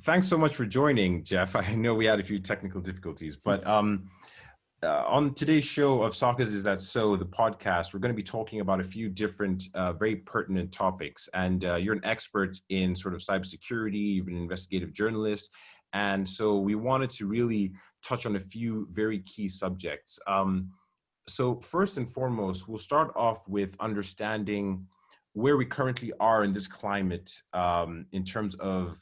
Thanks so much for joining, Geoff. I know we had a few technical difficulties, but on today's show of Saka's Is That So, the podcast, we're going to be talking about a few different, very pertinent topics. And you're an expert in sort of cybersecurity, you're an investigative journalist. And so we wanted to really touch on a few very key subjects. So first and foremost, we'll start off with understanding where we currently are in this climate in terms of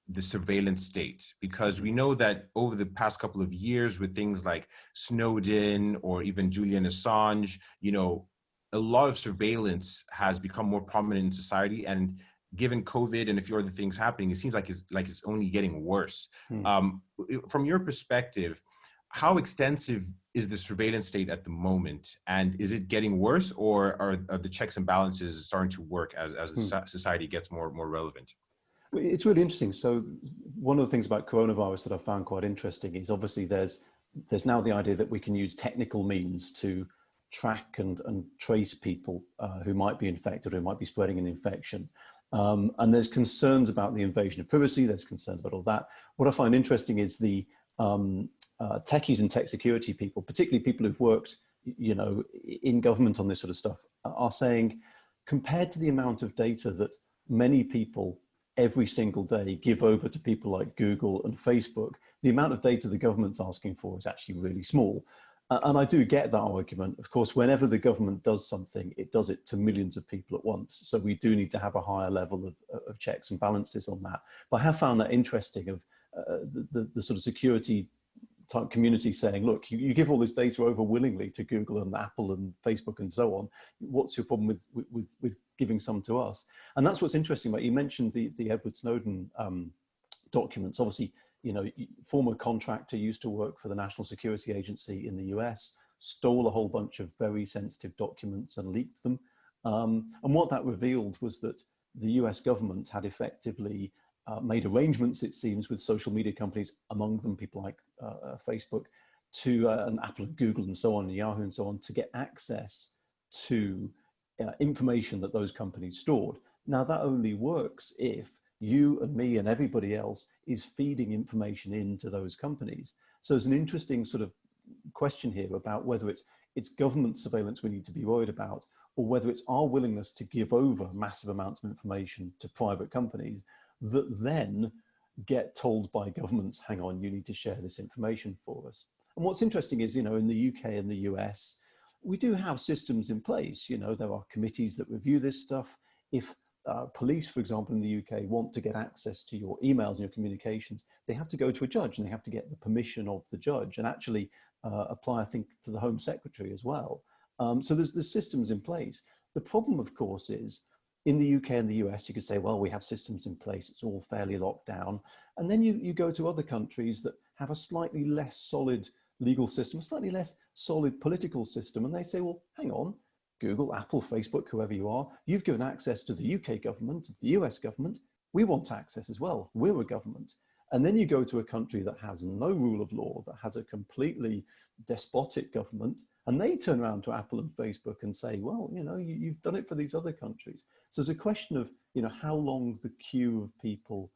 the surveillance state, because we know that over the past couple of years with things like Snowden or even Julian Assange, a lot of surveillance has become more prominent in society. And given COVID and a few other things happening, it seems like it's only getting worse. From your perspective, how extensive is the surveillance state at the moment? And is it getting worse, or are the checks and balances starting to work as society gets more relevant? It's really interesting. So one of the things about coronavirus that I found quite interesting is obviously there's now the idea that we can use technical means to track and trace people who might be infected or who might be spreading an infection. And there's concerns about the invasion of privacy. There's concerns about all that. What I find interesting is the techies and tech security people, particularly people who've worked, in government on this sort of stuff, are saying, compared to the amount of data that many people every single day give over to people like Google and Facebook, the amount of data the government's asking for is actually really small. And I do get that argument. Of course, whenever the government does something, it does it to millions of people at once. So we do need to have a higher level of checks and balances on that. But I have found that interesting of the sort of security type community saying, look, you give all this data over willingly to Google and Apple and Facebook and so on. What's your problem with giving some to us? And that's what's interesting about, you mentioned the Edward Snowden documents. Obviously, former contractor, used to work for the National Security Agency in the US, stole a whole bunch of very sensitive documents and leaked them. And what that revealed was that the US government had effectively made arrangements, it seems, with social media companies, among them people like Facebook, and Apple and Google and so on, and Yahoo and so on, to get access to information that those companies stored. Now, that only works if you and me and everybody else is feeding information into those companies. So there's an interesting sort of question here about whether it's government surveillance we need to be worried about, or whether it's our willingness to give over massive amounts of information to private companies that then get told by governments, hang on, you need to share this information for us. And what's interesting is, in the UK and the US, we do have systems in place. There are committees that review this stuff. If police, for example, in the UK want to get access to your emails and your communications, they have to go to a judge and they have to get the permission of the judge, and actually apply, I think, to the Home Secretary as well. So there's systems in place. The problem, of course, is in the UK and the US, you could say, well, we have systems in place, it's all fairly locked down. And then you go to other countries that have a slightly less solid legal system, a slightly less solid political system. And they say, well, hang on, Google, Apple, Facebook, whoever you are, you've given access to the UK government, the US government. We want access as well. We're a government. And then you go to a country that has no rule of law, that has a completely despotic government, and they turn around to Apple and Facebook and say, well, you've done it for these other countries. So there's a question of, how long the queue of people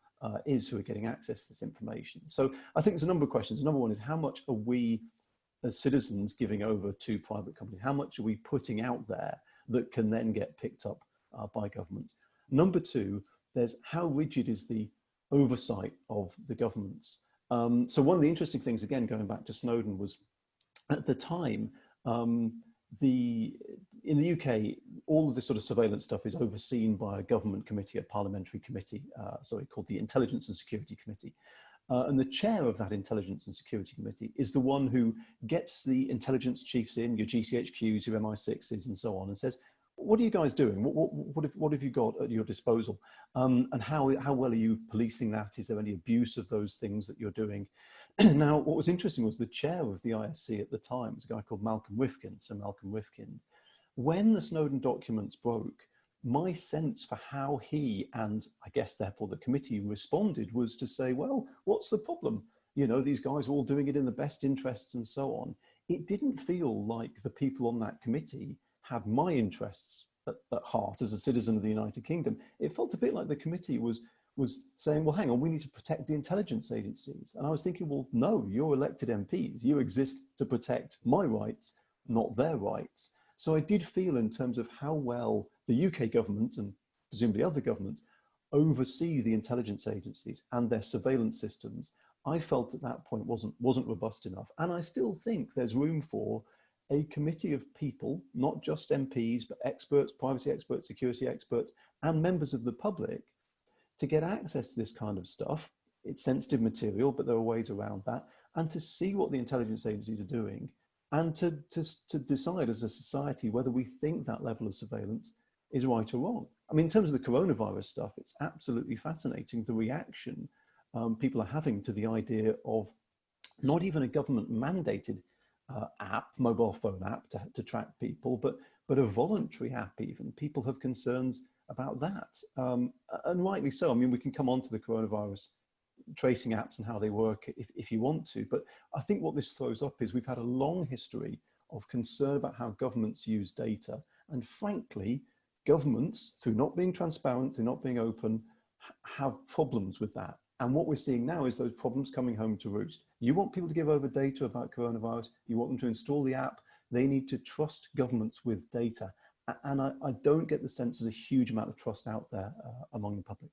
is who are getting access to this information. So I think there's a number of questions. Number one is, how much are we as citizens giving over to private companies? How much are we putting out there that can then get picked up by governments? Number two, there's how rigid is the oversight of the governments. So one of the interesting things, again, going back to Snowden, was at the time, in the UK, all of this sort of surveillance stuff is overseen by a government committee, a parliamentary committee, called the Intelligence and Security Committee. And the chair of that Intelligence and Security Committee is the one who gets the intelligence chiefs in, your GCHQs, your MI6s and so on, and says, what are you guys doing? What have you got at your disposal? And how well are you policing that? Is there any abuse of those things that you're doing? Now, what was interesting was the chair of the ISC at the time was a guy called Malcolm Rifkin, Sir Malcolm Rifkin. When the Snowden documents broke, my sense for how he, and I guess therefore the committee, responded was to say, well, what's the problem? These guys are all doing it in the best interests and so on. It didn't feel like the people on that committee had my interests at heart as a citizen of the United Kingdom. It felt a bit like the committee was was saying, well, hang on, we need to protect the intelligence agencies. And I was thinking, well, no, you're elected MPs. You exist to protect my rights, not their rights. So I did feel, in terms of how well the UK government and presumably other governments oversee the intelligence agencies and their surveillance systems, I felt at that point wasn't robust enough. And I still think there's room for a committee of people, not just MPs, but experts, privacy experts, security experts, and members of the public, to get access to this kind of stuff. It's sensitive material, but there are ways around that, and to see what the intelligence agencies are doing, and to decide as a society whether we think that level of surveillance is right or wrong. I mean, in terms of the coronavirus stuff, it's absolutely fascinating, the reaction people are having to the idea of not even a government mandated app, mobile phone app to track people, but a voluntary app even. People have concerns about that. And rightly so. I mean, we can come on to the coronavirus tracing apps and how they work if you want to, but I think what this throws up is we've had a long history of concern about how governments use data. And frankly, governments, through not being transparent, through not being open, have problems with that. And what we're seeing now is those problems coming home to roost. You want people to give over data about coronavirus, you want them to install the app, they need to trust governments with data. And I don't get the sense there's a huge amount of trust out there among the public.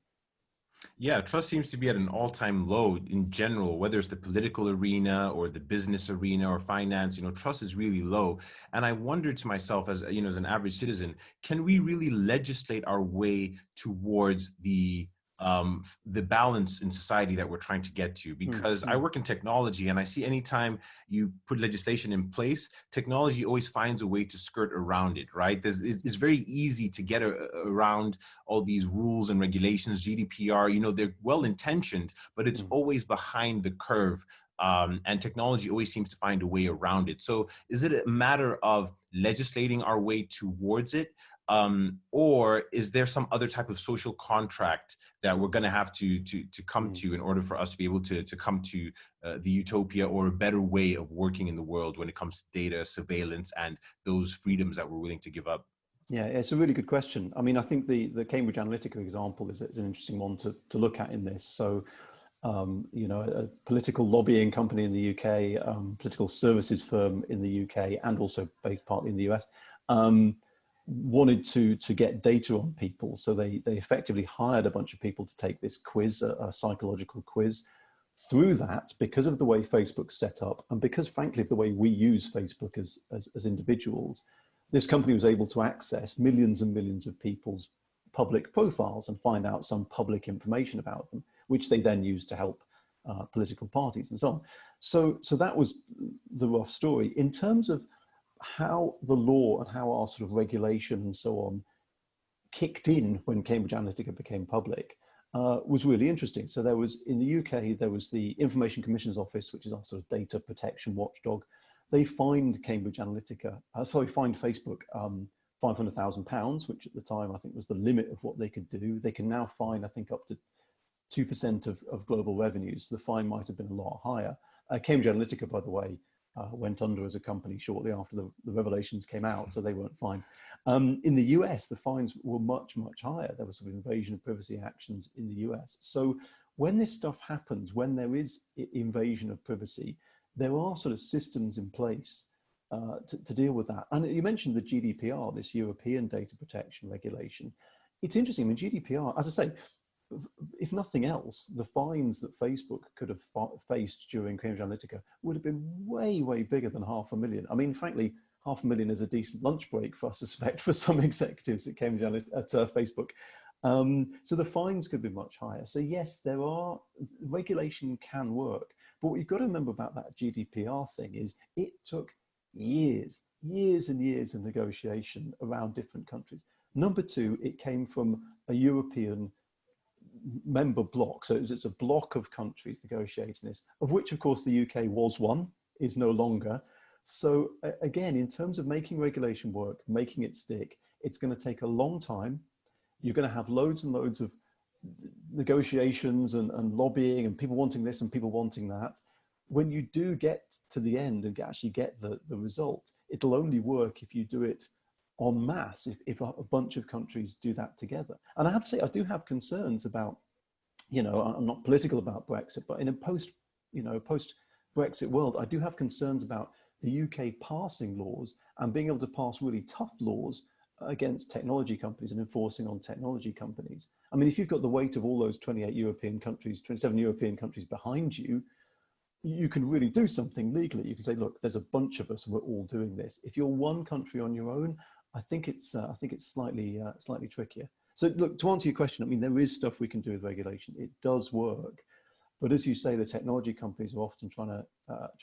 Yeah, trust seems to be at an all-time low in general, whether it's the political arena or the business arena or finance. Trust is really low. And I wondered to myself, as as an average citizen, can we really legislate our way towards the balance in society that we're trying to get to? Because I work in technology, and I see anytime you put legislation in place, technology always finds a way to skirt around it, right? It's very easy to get around all these rules and regulations, GDPR, they're well-intentioned, but it's always behind the curve. And technology always seems to find a way around it. So is it a matter of legislating our way towards it? Or is there some other type of social contract that we're going to have to come to in order for us to be able to come to the utopia or a better way of working in the world when it comes to data surveillance and those freedoms that we're willing to give up? Yeah, it's a really good question. I mean, I think the Cambridge Analytica example is an interesting one to look at in this. So, a political lobbying company in the UK, political services firm in the UK, and also based partly in the US, wanted to get data on people. So they effectively hired a bunch of people to take this quiz, a psychological quiz. Through that, because of the way Facebook's set up, and because frankly of the way we use Facebook as individuals, this company was able to access millions and millions of people's public profiles and find out some public information about them, which they then used to help political parties and so on. So that was the rough story. In terms of how the law and how our sort of regulation and so on kicked in when Cambridge Analytica became public was really interesting. So there was, in the UK, there was the Information Commissioner's Office, which is our sort of data protection watchdog. They fined Cambridge Analytica, fined Facebook £500,000, which at the time I think was the limit of what they could do. They can now fine, I think, up to 2% of global revenues. The fine might have been a lot higher. Cambridge Analytica, by the way, went under as a company shortly after the revelations came out, so they weren't fined. In the US, the fines were much, much higher. There was sort of invasion of privacy actions in the US. So when this stuff happens, when there is invasion of privacy, there are sort of systems in place to deal with that. And you mentioned the GDPR, this European data protection regulation. It's interesting, I mean, GDPR, as I say, if nothing else, the fines that Facebook could have faced during Cambridge Analytica would have been way, way bigger than $500,000. I mean, frankly, $500,000 is a decent lunch break, I suspect, for some executives at Facebook. So the fines could be much higher. So yes, regulation can work. But what you've got to remember about that GDPR thing is it took years and years of negotiation around different countries. Number two, it came from a European member bloc. So it's a block of countries negotiating this, of which, of course, the UK was one, is no longer. So again, in terms of making regulation work, making it stick, it's going to take a long time. You're going to have loads and loads of negotiations and lobbying and people wanting this and people wanting that. When you do get to the end and actually get the result, it'll only work if you do it en masse, if a bunch of countries do that together. And I have to say, I do have concerns about I'm not political about Brexit, but in a post Brexit world, I do have concerns about the UK passing laws and being able to pass really tough laws against technology companies and enforcing on technology companies. I mean, if you've got the weight of all those 28 European countries, 27 European countries behind you, you can really do something legally. You can say, look, there's a bunch of us and we're all doing this. If you're one country on your own, I think it's slightly trickier. So look, to answer your question, I mean, there is stuff we can do with regulation. It does work. But as you say, the technology companies are often trying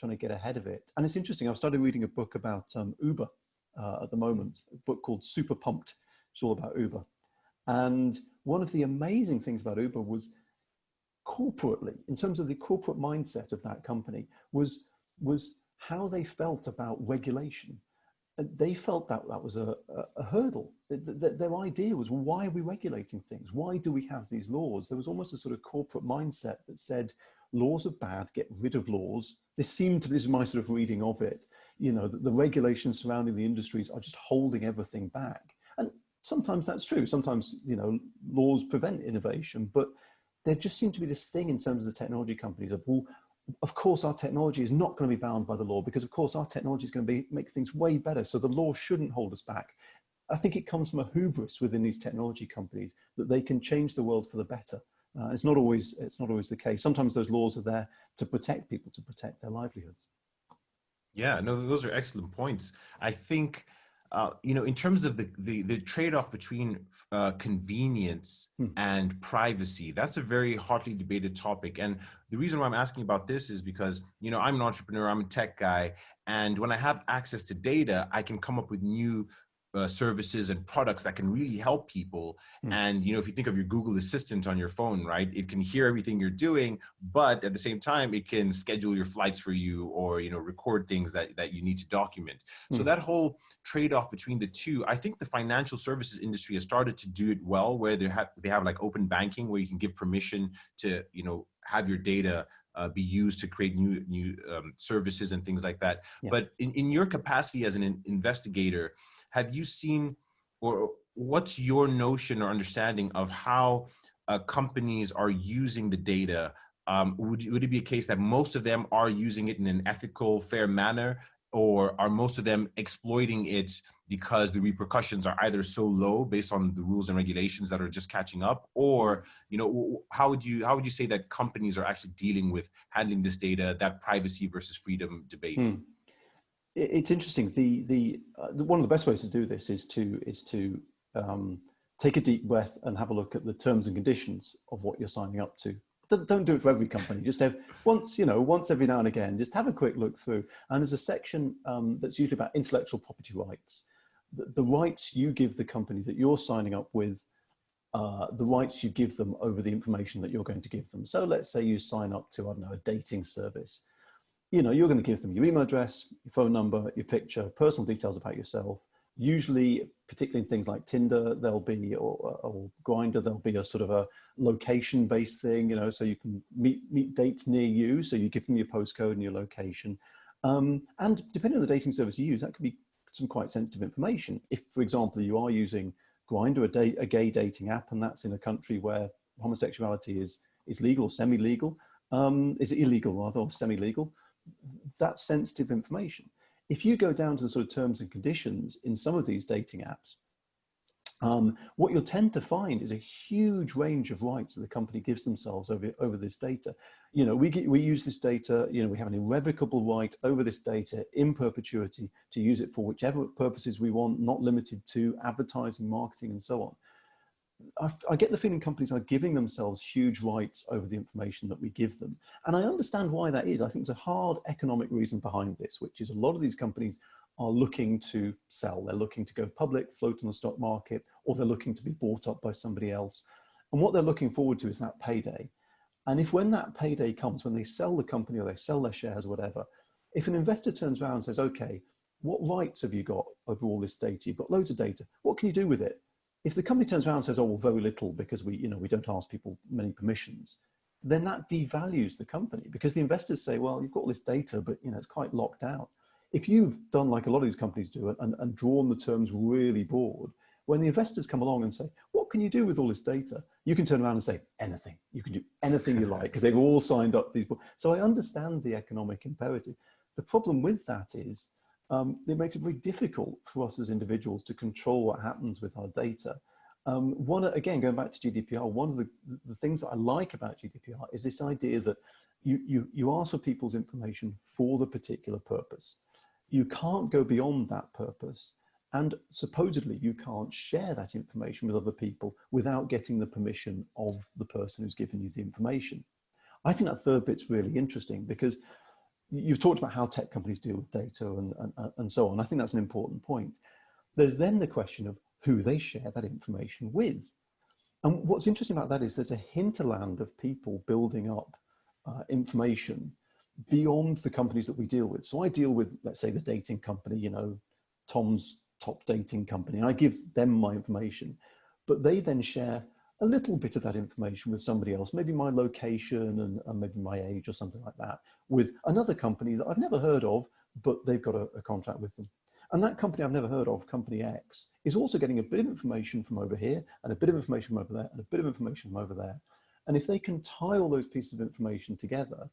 to get ahead of it. And it's interesting, I've started reading a book about Uber at the moment, a book called Super Pumped. It's all about Uber. And one of the amazing things about Uber was corporately, in terms of the corporate mindset of that company, was how they felt about regulation. They felt that that was a hurdle. Their idea was, well, why are we regulating things? Why do we have these laws? There was almost a sort of corporate mindset that said, laws are bad, get rid of laws. This is my sort of reading of it, the regulations surrounding the industries are just holding everything back. And sometimes that's true. Sometimes, laws prevent innovation, but there just seemed to be this thing in terms of the technology companies of, well, of course, our technology is not going to be bound by the law because, of course, our technology is going to make things way better. So the law shouldn't hold us back. I think it comes from a hubris within these technology companies that they can change the world for the better. It's not always the case. Sometimes those laws are there to protect people, to protect their livelihoods. Yeah, no, those are excellent points. I think, in terms of the trade-off between convenience and privacy, that's a very hotly debated topic. And the reason why I'm asking about this is because, I'm an entrepreneur, I'm a tech guy, and when I have access to data, I can come up with new services and products that can really help people. And, if you think of your Google Assistant on your phone, right, it can hear everything you're doing, but at the same time, it can schedule your flights for you or, record things that you need to document. So that whole trade-off between the two, I think the financial services industry has started to do it well, where they have like open banking, where you can give permission to, have your data be used to create new services and things like that. Yeah. But in your capacity as an investigator, have you seen, or what's your notion or understanding of how companies are using the data? Would it be a case that most of them are using it in an ethical, fair manner, or are most of them exploiting it because the repercussions are either so low based on the rules and regulations that are just catching up? Or, how would you say that companies are actually dealing with handling this data, that privacy versus freedom debate? It's interesting. One of the best ways to do this is to take a deep breath and have a look at the terms and conditions of what you're signing up to. Don't do it for every company. Just have once every now and again, just have a quick look through. And there's a section that's usually about intellectual property rights. The rights you give the company that you're signing up with, the rights you give them over the information that you're going to give them. So let's say you sign up to, a dating service. You're going to give them your email address, your phone number, your picture, personal details about yourself. Usually, particularly in things like Tinder, there'll be, or Grindr, there'll be a sort of a location-based thing, so you can meet dates near you. So you give them your postcode and your location. And depending on the dating service you use, that could be some quite sensitive information. If, for example, you are using Grindr, a gay dating app, and that's in a country where homosexuality is legal or semi-legal, is it illegal rather, or semi-legal? That's sensitive information. If you go down to the sort of terms and conditions in some of these dating apps, what you'll tend to find is a huge range of rights that the company gives themselves over this data. We use this data, we have an irrevocable right over this data in perpetuity to use it for whichever purposes we want, not limited to advertising, marketing, and so on. I get the feeling companies are giving themselves huge rights over the information that we give them. And I understand why that is. I think there's a hard economic reason behind this, which is a lot of these companies are looking to sell. They're looking to go public, float on the stock market, or they're looking to be bought up by somebody else. And what they're looking forward to is that payday. And if when that payday comes, when they sell the company or they sell their shares or whatever, if an investor turns around and says, okay, what rights have you got over all this data? You've got loads of data. What can you do with it? If the company turns around and says, oh, well, very little because we don't ask people many permissions, then that devalues the company because the investors say, well, you've got all this data, but it's quite locked out. If you've done like a lot of these companies do and drawn the terms really broad, When the investors come along and say, what can you do with all this data? You can turn around and say, anything. You can do anything you like, because they've all signed up to these. So I understand the economic imperative. The problem with that is it makes it very difficult for us as individuals to control what happens with our data. Again, going back to GDPR, one of the things that I like about GDPR is this idea that you ask for people's information for the particular purpose. You can't go beyond that purpose. And supposedly you can't share that information with other people without getting the permission of the person who's given you the information. I think that third bit's really interesting, because you've talked about how tech companies deal with data and so on. I think that's an important point. There's then the question of who they share that information with. And what's interesting about that is there's a hinterland of people building up information beyond the companies that we deal with. So I deal with, let's say, the dating company, you know, Tom's top dating company, and I give them my information, but they then share a little bit of that information with somebody else, maybe my location and maybe my age or something like that, with another company that I've never heard of, but they've got a contract with them. And that company I've never heard of, company X, is also getting a bit of information from over here and a bit of information from over there and a bit of information from over there. And if they can tie all those pieces of information together,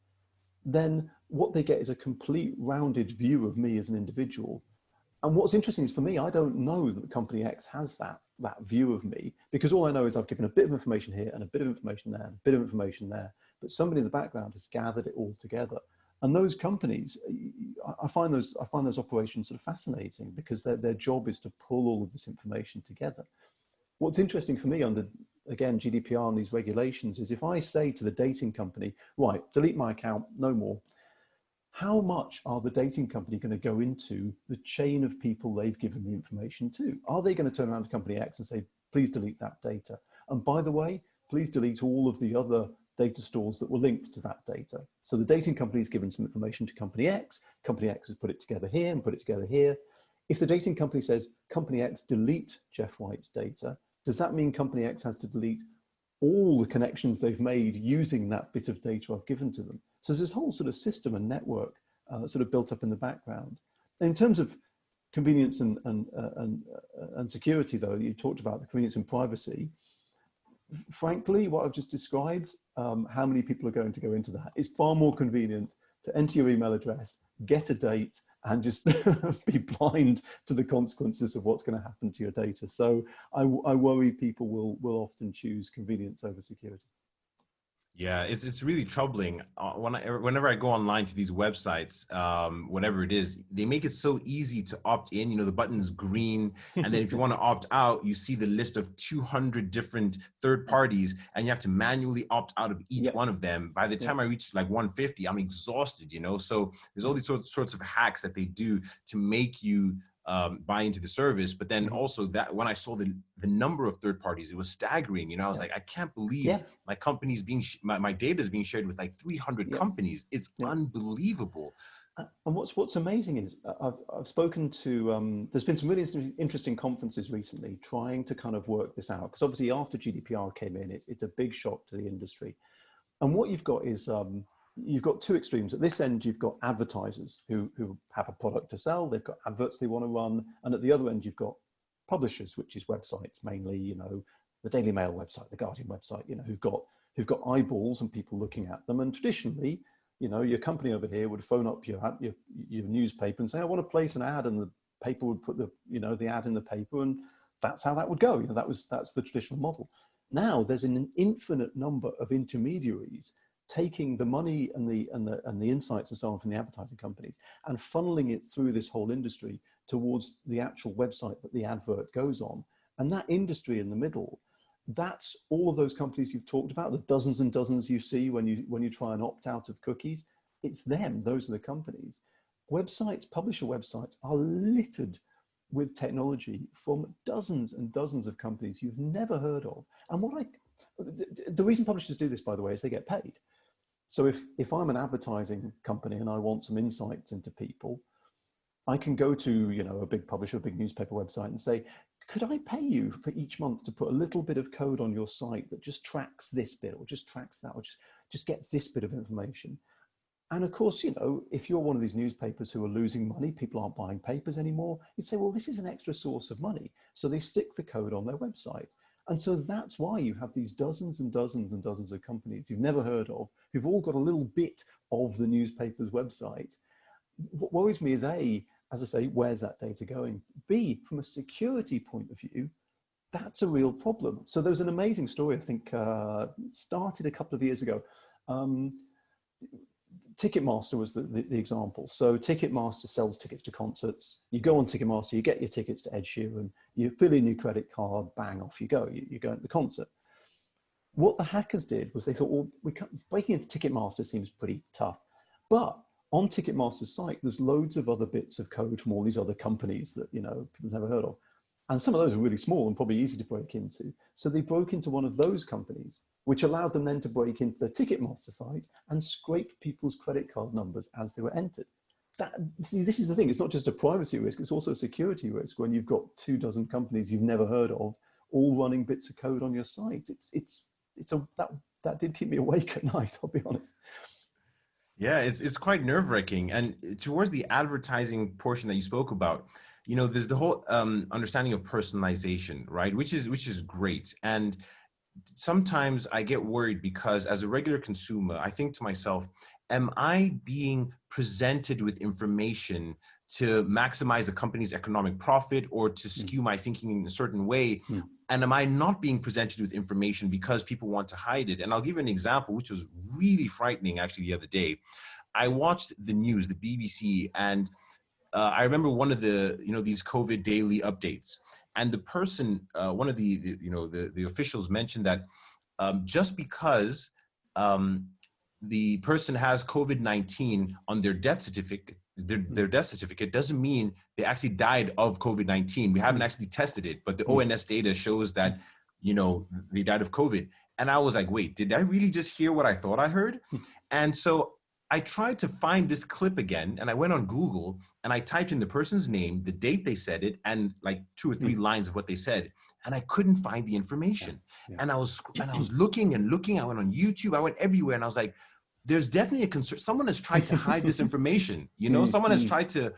then what they get is a complete rounded view of me as an individual. And what's interesting is, for me, I don't know that the company X has that view of me, because all I know is I've given a bit of information here and a bit of information there and a bit of information there, but somebody in the background has gathered it all together. And those companies, I find those operations sort of fascinating, because their job is to pull all of this information together. What's interesting for me under, again, GDPR and these regulations is, if I say to the dating company, right, delete my account, no more, how much are the dating company going to go into the chain of people they've given the information to? Are they going to turn around to company X and say, please delete that data? And by the way, please delete all of the other data stores that were linked to that data. So the dating company has given some information to company X has put it together here and put it together here. If the dating company says, company X, delete Geoff White's data, does that mean company X has to delete all the connections they've made using that bit of data I've given to them? So there's this whole sort of system and network sort of built up in the background. And in terms of convenience and security, though, you talked about the convenience and privacy. Frankly, what I've just described, how many people are going to go into that? It's far more convenient to enter your email address, get a date, and just be blind to the consequences of what's going to happen to your data. So I worry people will often choose convenience over security. Yeah, it's really troubling. Whenever I go online to these websites, whatever it is, they make it so easy to opt in. You know, the button is green, and then if you want to opt out, you see the list of 200 different third parties, and you have to manually opt out of each one of them. By the time I reach like 150, I'm exhausted. You know, so there's all these sorts of hacks that they do to make you buy into the service. But then also, that when I saw the number of third parties, it was staggering. You know, I was like, I can't believe my company's being my data is being shared with like 300 companies. It's unbelievable. And what's amazing is I've spoken to, there's been some really interesting conferences recently trying to kind of work this out, because obviously after GDPR came in, it's a big shock to the industry. And what you've got is, you've got two extremes. At this end, you've got advertisers who have a product to sell. They've got adverts they want to run. And at the other end, you've got publishers, which is websites, mainly, you know, the Daily Mail website, the Guardian website, you know, who've got eyeballs and people looking at them. And traditionally, you know, your company over here would phone up your newspaper and say, I want to place an ad, and the paper would put the ad in the paper, and that's how that would go. You know, that's the traditional model. Now there's an infinite number of intermediaries taking the money and the insights and so on from the advertising companies and funneling it through this whole industry towards the actual website that the advert goes on. And that industry in the middle, that's all of those companies you've talked about, the dozens and dozens you see when you try and opt out of cookies. It's them. Those are the companies. Websites, publisher websites, are littered with technology from dozens and dozens of companies you've never heard of. And the reason publishers do this, by the way, is they get paid. So if I'm an advertising company and I want some insights into people, I can go to, you know, a big publisher, a big newspaper website and say, could I pay you for each month to put a little bit of code on your site that just tracks this bit, or just tracks that, or just gets this bit of information? And of course, you know, if you're one of these newspapers who are losing money, people aren't buying papers anymore, you'd say, well, this is an extra source of money. So they stick the code on their website. And so that's why you have these dozens and dozens and dozens of companies you've never heard of, who've all got a little bit of the newspaper's website. What worries me is A, as I say, where's that data going? B, from a security point of view, that's a real problem. So there's an amazing story, I think, started a couple of years ago. Ticketmaster was the example. So Ticketmaster sells tickets to concerts. You go on Ticketmaster, you get your tickets to Ed Sheeran, you fill in your credit card, bang, off you go. You go to the concert. What the hackers did was they thought, well, breaking into Ticketmaster seems pretty tough. But on Ticketmaster's site, there's loads of other bits of code from all these other companies that, you know, people never heard of. And some of those are really small and probably easy to break into. So they broke into one of those companies, which allowed them then to break into the Ticketmaster site and scrape people's credit card numbers as they were entered. See, this is the thing, it's not just a privacy risk, it's also a security risk when you've got 24 companies you've never heard of, all running bits of code on your site. That did keep me awake at night, I'll be honest. Yeah, it's quite nerve-wracking. And towards the advertising portion that you spoke about, you know, there's the whole understanding of personalization, right? Which is great. And sometimes I get worried because as a regular consumer, I think to myself, am I being presented with information to maximize a company's economic profit or to skew my thinking in a certain way? And am I not being presented with information because people want to hide it? And I'll give you an example, which was really frightening actually the other day. I watched the news, the BBC, and I remember one of the, you know, these COVID daily updates, and the person, one of the officials mentioned that just because the person has COVID-19 on their death certificate, their death certificate doesn't mean they actually died of COVID-19. We haven't actually tested it, but the ONS data shows that, you know, they died of COVID. And I was like, wait, did I really just hear what I thought I heard? And so I tried to find this clip again, and I went on Google and I typed in the person's name, the date they said it, and like 2 or 3 lines of what they said, and I couldn't find the information. And I was looking and looking. I went on YouTube, I went everywhere, and I was like, there's definitely a concern. Someone has tried to hide this information. You know, someone has tried to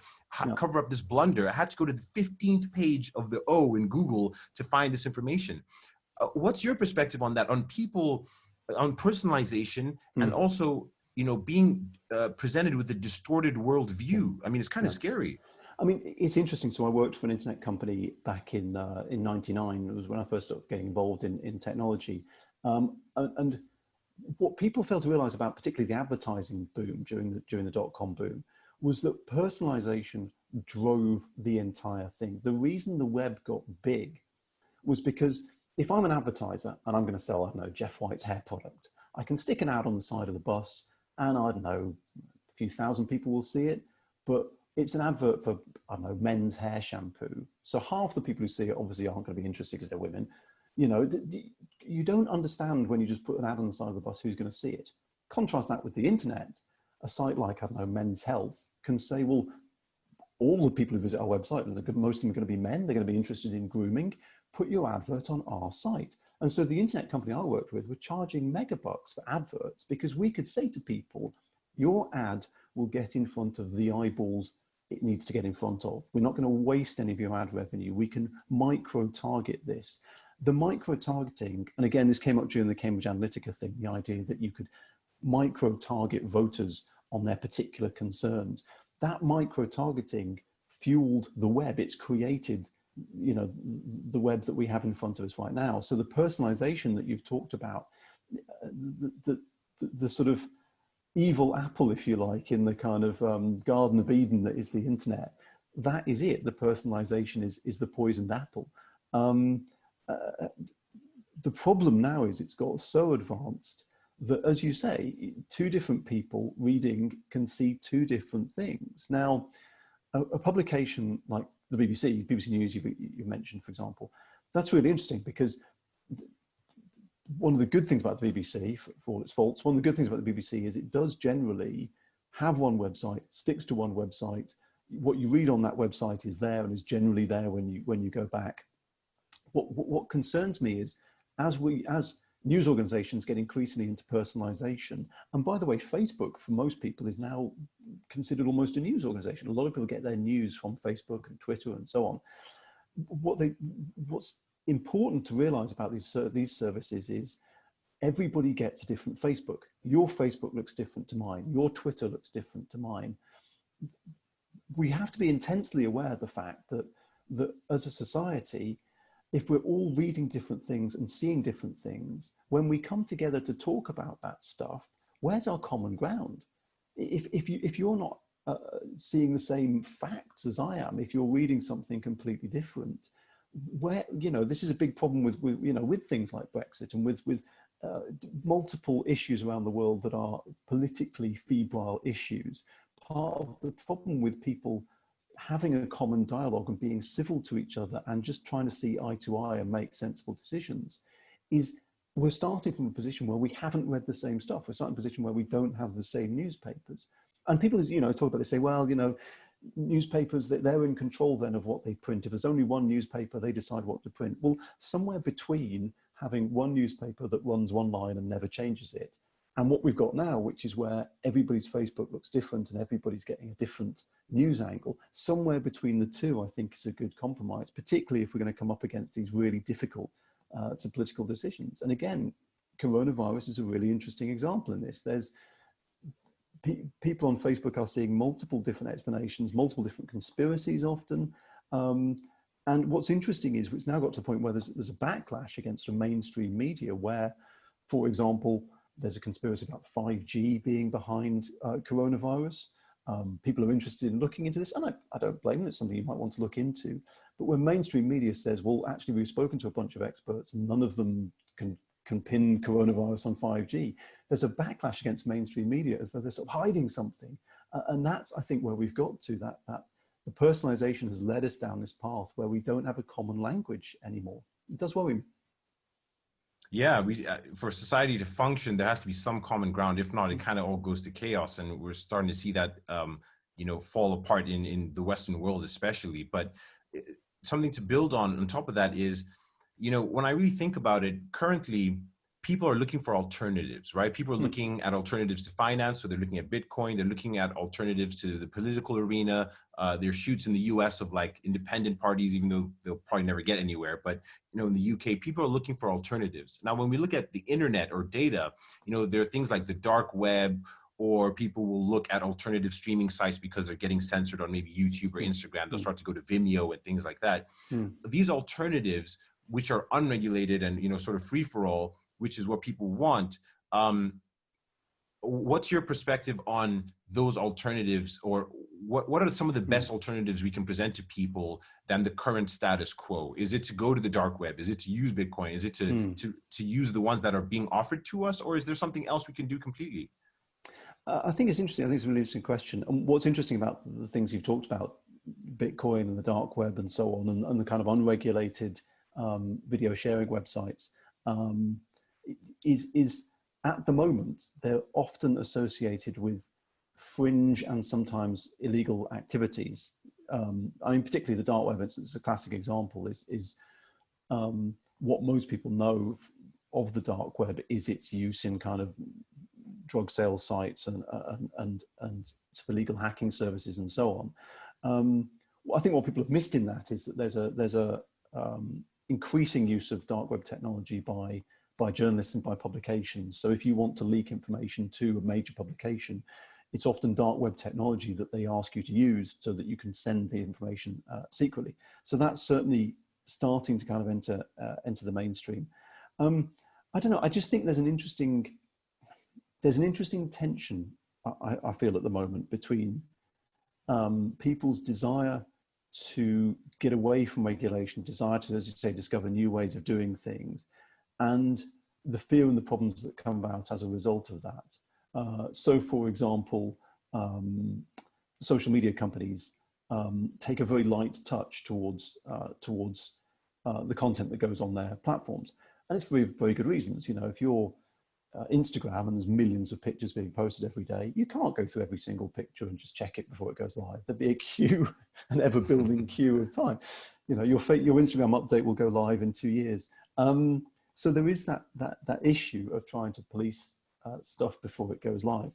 cover up this blunder. I had to go to the 15th page of the O in Google to find this information. What's your perspective on that, on people, on personalization, and also, you know, being presented with a distorted worldview? I mean, it's kind of scary. I mean, it's interesting. So I worked for an internet company back in '99. It was when I first started getting involved in technology. And what people fail to realize about particularly the advertising boom during the dot-com boom was that personalization drove the entire thing. The reason the web got big was because if I'm an advertiser and I'm going to sell, I don't know, Geoff White's hair product, I can stick an ad on the side of the bus and I don't know, a few thousand people will see it, but it's an advert for, I don't know, men's hair shampoo. So half the people who see it obviously aren't going to be interested because they're women. You know, you don't understand when you just put an ad on the side of the bus who's going to see it. Contrast that with the internet. A site like, I don't know, Men's Health can say, well, all the people who visit our website, most of them are going to be men, they're going to be interested in grooming, put your advert on our site. And so the internet company I worked with were charging megabucks for adverts because we could say to people, your ad will get in front of the eyeballs it needs to get in front of. We're not going to waste any of your ad revenue. We can micro-target this. The micro-targeting, and again, this came up during the Cambridge Analytica thing, the idea that you could micro-target voters on their particular concerns. That micro-targeting fueled the web. It's created, you know, the web that we have in front of us right now. So the personalization that you've talked about, the sort of evil apple, if you like, in the kind of Garden of Eden that is the internet, that is it. The personalization is the poisoned apple. The problem now is it's got so advanced that, as you say, 2 different people reading can see 2 different things. Now, a publication like the BBC News you mentioned, for example, that's really interesting because one of the good things about the BBC, for all its faults, one of the good things about the BBC is it does generally have one website, sticks to one website. What you read on that website is there and is generally there when you go back. What concerns me is as news organizations get increasingly into personalization. And by the way, Facebook for most people is now considered almost a news organization. A lot of people get their news from Facebook and Twitter and so on. What's important to realize about these services is everybody gets a different Facebook. Your Facebook looks different to mine. Your Twitter looks different to mine. We have to be intensely aware of the fact that as a society, if we're all reading different things and seeing different things, when we come together to talk about that stuff, where's our common ground? If you're not seeing the same facts as I am, if you're reading something completely different, where, this is a big problem with things like Brexit and with multiple issues around the world that are politically febrile issues. Part of the problem with people having a common dialogue and being civil to each other and just trying to see eye to eye and make sensible decisions is we're starting from a position where we haven't read the same stuff. We're starting from a position where we don't have the same newspapers. And people, talk about it, say, well, newspapers, they're in control then of what they print. If there's only one newspaper, they decide what to print. Well, somewhere between having one newspaper that runs one line and never changes it, and what we've got now, which is where everybody's Facebook looks different and everybody's getting a different news angle, somewhere between the two, I think, is a good compromise, particularly if we're going to come up against these really difficult political decisions. And again, coronavirus is a really interesting example in this. There's people on Facebook are seeing multiple different explanations, multiple different conspiracies often. And what's interesting is it's now got to the point where there's a backlash against the mainstream media where, for example, there's a conspiracy about 5G being behind coronavirus. People are interested in looking into this, and I don't blame them. It's something you might want to look into. But when mainstream media says, well, actually, we've spoken to a bunch of experts, and none of them can pin coronavirus on 5G, there's a backlash against mainstream media as though they're sort of hiding something. And that's, I think, where we've got to, that the personalization has led us down this path where we don't have a common language anymore. It does worry me. Yeah, for society to function, there has to be some common ground. If not, it kind of all goes to chaos, and we're starting to see that fall apart in the Western world, especially. But something to build on top of that is, when I really think about it, currently people are looking for alternatives, right? People are looking at alternatives to finance, so they're looking at Bitcoin. They're looking at alternatives to the political arena. There's shoots in the US of like independent parties, even though they'll probably never get anywhere. But, in the UK, people are looking for alternatives. Now, when we look at the internet or data, there are things like the dark web, or people will look at alternative streaming sites because they're getting censored on maybe YouTube or Instagram. They'll start to go to Vimeo and things like that. These alternatives, which are unregulated and, sort of free for all, which is what people want. What's your perspective on those alternatives, or what are some of the best alternatives we can present to people than the current status quo? Is it to go to the dark web? Is it to use Bitcoin? Is it to use the ones that are being offered to us, or is there something else we can do completely? I think it's interesting. I think it's a really interesting question. And what's interesting about the things you've talked about, Bitcoin and the dark web and so on, and the kind of unregulated video sharing websites, is at the moment, they're often associated with fringe and sometimes illegal activities. Particularly the dark web, it's a classic example, is what most people know of the dark web is its use in kind of drug sales sites and sort of illegal hacking services and so on. I think what people have missed in that is that there's a increasing use of dark web technology by journalists and by publications. So if you want to leak information to a major publication, it's often dark web technology that they ask you to use so that you can send the information secretly. So that's certainly starting to kind of enter the mainstream. I don't know. I just think there's an interesting tension, I feel at the moment, between people's desire to get away from regulation, desire to, as you say, discover new ways of doing things, and the fear and the problems that come about as a result of that. So, for example, social media companies take a very light touch towards the content that goes on their platforms, and it's for very, very good reasons. If you're Instagram and there's millions of pictures being posted every day, you can't go through every single picture and just check it before it goes live. There'd be a queue, an ever-building queue of time. Your Instagram update will go live in 2 years. So there is that issue of trying to police stuff before it goes live.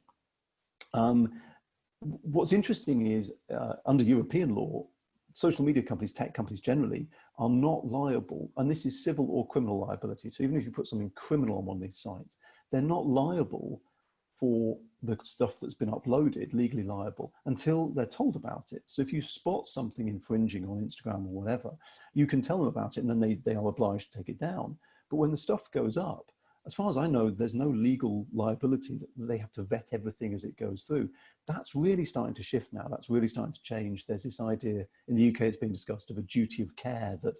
What's interesting is under European law, social media companies, tech companies generally, are not liable, and this is civil or criminal liability. So even if you put something criminal on one of these sites, they're not liable for the stuff that's been uploaded, legally liable, until they're told about it. So if you spot something infringing on Instagram or whatever, you can tell them about it, and then they are obliged to take it down. But when the stuff goes up, as far as I know, there's no legal liability that they have to vet everything as it goes through. That's really starting to shift now. That's really starting to change. There's this idea in the UK, it's being discussed, of a duty of care that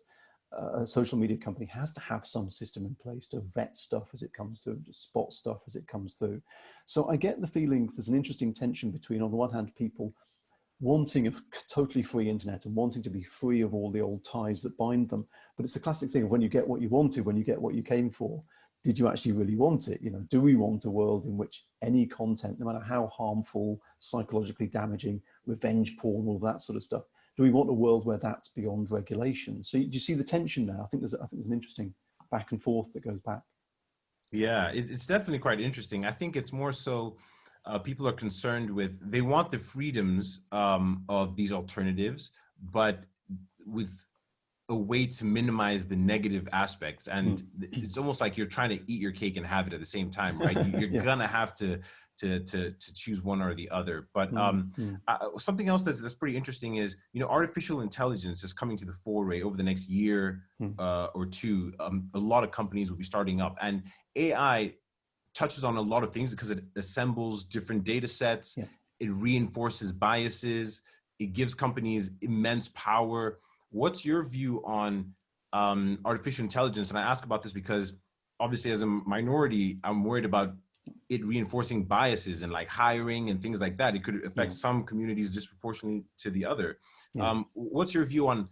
a social media company has to have some system in place to vet stuff as it comes through, to spot stuff as it comes through. So I get the feeling there's an interesting tension between, on the one hand, people wanting a totally free internet and wanting to be free of all the old ties that bind them. But it's the classic thing of when you get what you wanted, when you get what you came for, did you actually really want it? You know, do we want a world in which any content, no matter how harmful, psychologically damaging, revenge porn, all of that sort of stuff, do we want a world where that's beyond regulation? So do you see the tension now? I think there's an interesting back and forth that goes back. Yeah, it's definitely quite interesting. I think it's more so people are concerned with, they want the freedoms of these alternatives, but with a way to minimize the negative aspects. And it's almost like you're trying to eat your cake and have it at the same time, right? You're Yeah. gonna have to choose one or the other. But something else that's pretty interesting is, you know, artificial intelligence is coming to the foray over the next year or two. A lot of companies will be starting up, and AI touches on a lot of things because it assembles different data sets. Yeah. It reinforces biases. It gives companies immense power. What's your view on artificial intelligence? And I ask about this because obviously as a minority, I'm worried about it reinforcing biases and like hiring and things like that. It could affect some communities disproportionately to the other. What's your view on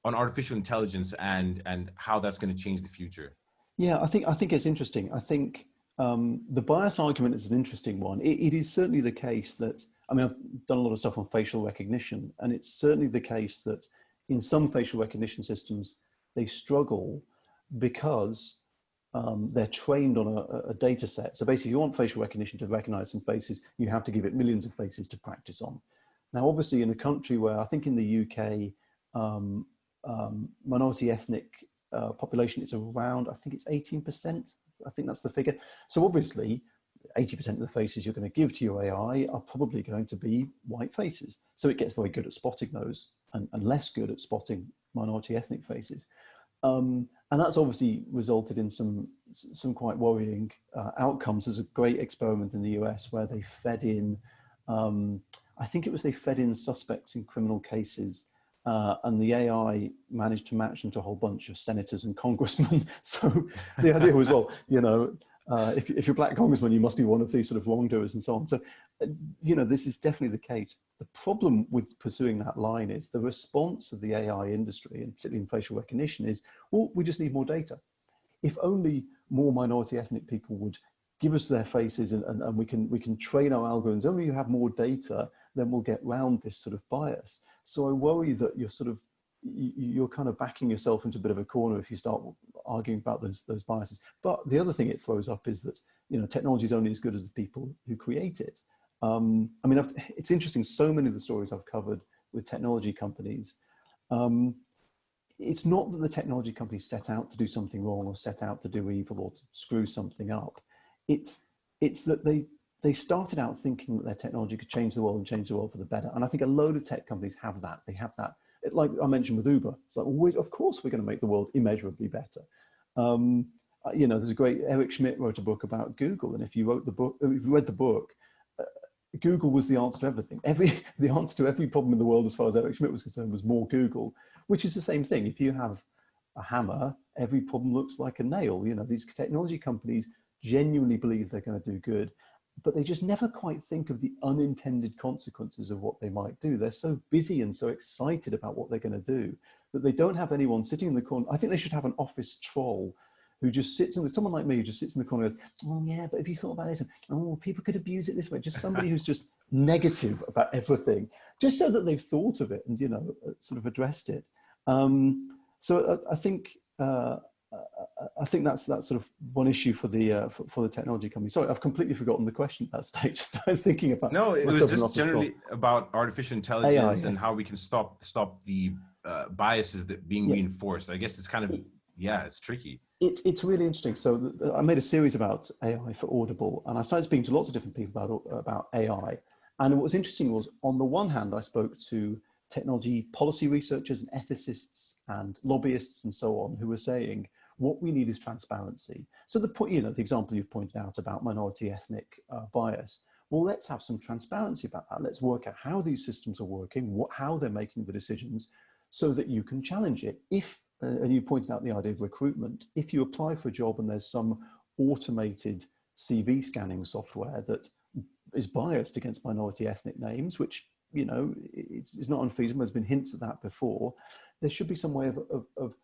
artificial intelligence and how that's going to change the future? Yeah, I think it's interesting. I think the bias argument is an interesting one. It is certainly the case that, I mean, I've done a lot of stuff on facial recognition, and it's certainly the case that in some facial recognition systems, they struggle because they're trained on a data set. So basically, if you want facial recognition to recognize some faces, you have to give it millions of faces to practice on. Now, obviously, in a country where I think in the UK, minority ethnic population is around, I think it's 18%. I think that's the figure. So obviously, 80% of the faces you're going to give to your AI are probably going to be white faces. So it gets very good at spotting those and less good at spotting minority ethnic faces. And that's obviously resulted in some quite worrying outcomes. There's a great experiment in the US where they fed in, I think it was they fed in suspects in criminal cases, and the AI managed to match them to a whole bunch of senators and congressmen. So the idea was, well, you know, if you're a black congressman, you must be one of these sort of wrongdoers and so on. So, you know, this is definitely the case. The problem with pursuing that line is the response of the AI industry, and particularly in facial recognition, is, well, we just need more data. If only more minority ethnic people would give us their faces and we can train our algorithms, only you have more data, then we'll get round this sort of bias. So I worry that you're kind of backing yourself into a bit of a corner if you start arguing about those biases. But the other thing it throws up is that, you know, technology is only as good as the people who create it. I mean, it's interesting, so many of the stories I've covered with technology companies, it's not that the technology companies set out to do something wrong or set out to do evil or to screw something up. It's that they started out thinking that their technology could change the world and change the world for the better. And I think a load of tech companies have that. They have that. Like I mentioned with Uber, it's like, well, of course we're going to make the world immeasurably better. You know, there's a great, Eric Schmidt wrote a book about Google, and if you read the book, Google was the answer to everything. The answer to every problem in the world, as far as Eric Schmidt was concerned, was more Google, which is the same thing. If you have a hammer, every problem looks like a nail. You know, these technology companies genuinely believe they're going to do good, but they just never quite think of the unintended consequences of what they might do. They're so busy and so excited about what they're going to do that they don't have anyone sitting in the corner. I think they should have an office troll who just sits in someone like me who just sits in the corner and goes, oh yeah, but if you thought about this, oh, people could abuse it this way. Just somebody who's just negative about everything, just so that they've thought of it and, you know, sort of addressed it. So I think I think that's sort of one issue for the technology company. Sorry, I've completely forgotten the question at that stage. Started thinking about No, it was myself as an just office generally call. about artificial AI, intelligence and yes. how we can stop the biases that being Yeah. reinforced. I guess it's kind of, yeah, it's tricky. It's really interesting. So I made a series about AI for Audible, and I started speaking to lots of different people about AI. And what was interesting was, on the one hand, I spoke to technology policy researchers and ethicists and lobbyists and so on, who were saying what we need is transparency. So the point, the example you've pointed out about minority ethnic bias. Well, let's have some transparency about that. Let's work out how these systems are working, how they're making the decisions, so that you can challenge it. If and you pointed out the idea of recruitment, if you apply for a job and there's some automated CV scanning software that is biased against minority ethnic names, which, it's not unfeasible, there's been hints at that before, there should be some way of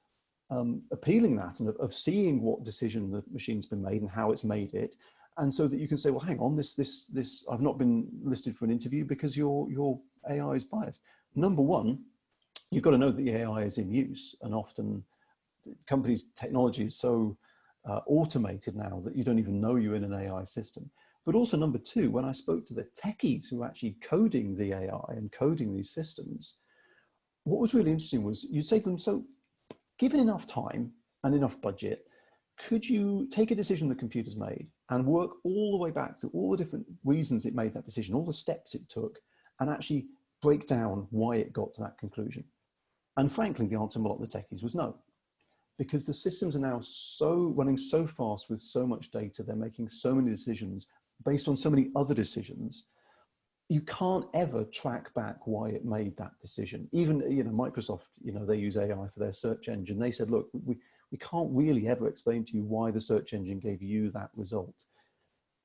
appealing that and of seeing what decision the machine's been made and how it's made it. And so that you can say, well, hang on, this I've not been listed for an interview because your AI is biased. Number one, you've got to know that the AI is in use, and often companies' technology is so automated now that you don't even know you're in an AI system. But also, number two, when I spoke to the techies who are actually coding the AI and coding these systems, what was really interesting was you'd say to them, so given enough time and enough budget, could you take a decision the computer's made and work all the way back to all the different reasons it made that decision, all the steps it took, and actually break down why it got to that conclusion? And frankly, the answer from a lot of the techies was no, because the systems are now running so fast with so much data, they're making so many decisions based on so many other decisions, you can't ever track back why it made that decision. Even, Microsoft, they use AI for their search engine. They said, look, we can't really ever explain to you why the search engine gave you that result.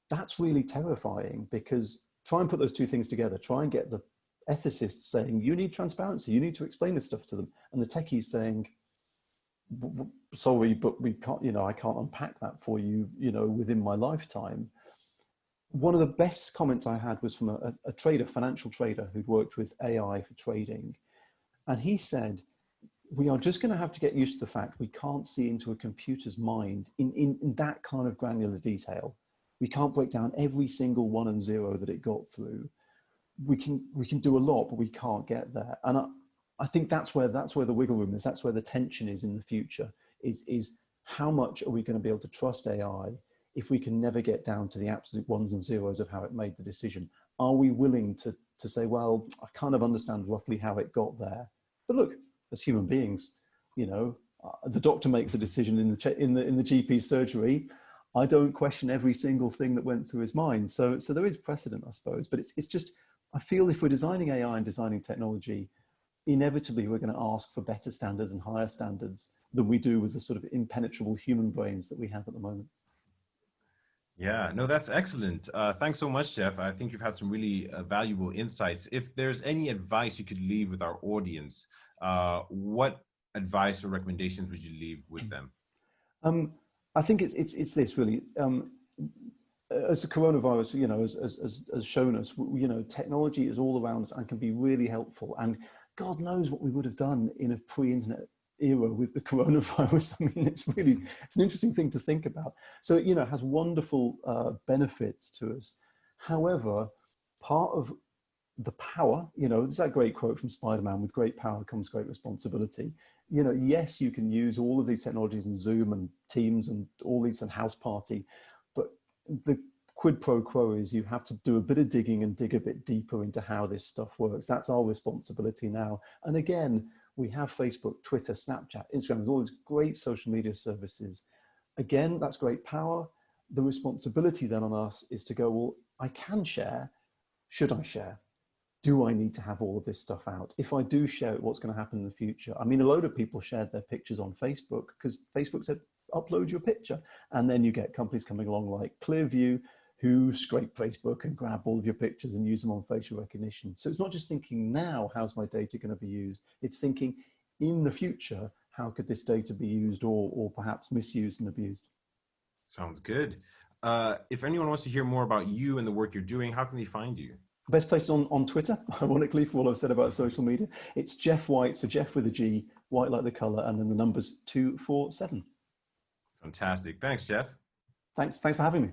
That's really terrifying, because try and put those two things together. Try and get the ethicists saying, you need transparency, you need to explain this stuff to them. And the techies saying, sorry, but we can't, I can't unpack that for you, within my lifetime. One of the best comments I had was from a trader, financial trader, who'd worked with AI for trading. And he said, we are just going to have to get used to the fact we can't see into a computer's mind in that kind of granular detail. We can't break down every single one and zero that it got through. We can do a lot, but we can't get there. And I think that's where the wiggle room is. That's where the tension is in the future, is how much are we going to be able to trust AI if we can never get down to the absolute ones and zeros of how it made the decision? Are we willing to say, well, I kind of understand roughly how it got there, but look, as human beings, the doctor makes a decision in the GP surgery. I don't question every single thing that went through his mind. So there is precedent, I suppose, but it's just, I feel if we're designing AI and designing technology, inevitably we're going to ask for better standards and higher standards than we do with the sort of impenetrable human brains that we have at the moment. Yeah, no, that's excellent. Thanks so much, Geoff. I think you've had some really valuable insights. If there's any advice you could leave with our audience, what advice or recommendations would you leave with them? I think it's this really. As the coronavirus, has shown us, technology is all around us and can be really helpful. And God knows what we would have done in a pre-internet era with the coronavirus. I mean, it's an interesting thing to think about. So, it has wonderful benefits to us. However, part of the power, there's that great quote from Spider-Man, with great power comes great responsibility. Yes, you can use all of these technologies and Zoom and Teams and all these and House Party, but the quid pro quo is you have to do a bit of digging and dig a bit deeper into how this stuff works. That's our responsibility now. And again, we have Facebook, Twitter, Snapchat, Instagram, all these great social media services. Again, that's great power. The responsibility then on us is to go, well, I can share. Should I share? Do I need to have all of this stuff out? If I do share it, what's going to happen in the future? I mean, a load of people shared their pictures on Facebook because Facebook said, upload your picture. And then you get companies coming along like Clearview, who scrape Facebook and grab all of your pictures and use them on facial recognition. So it's not just thinking now, how's my data going to be used? It's thinking in the future, how could this data be used or perhaps misused and abused? Sounds good. If anyone wants to hear more about you and the work you're doing, how can they find you? Best place on Twitter, ironically, for what I've said about social media. It's Geoff White, so Geoff with a G, White like the colour, and then the numbers 247. Fantastic. Thanks, Geoff. Thanks for having me.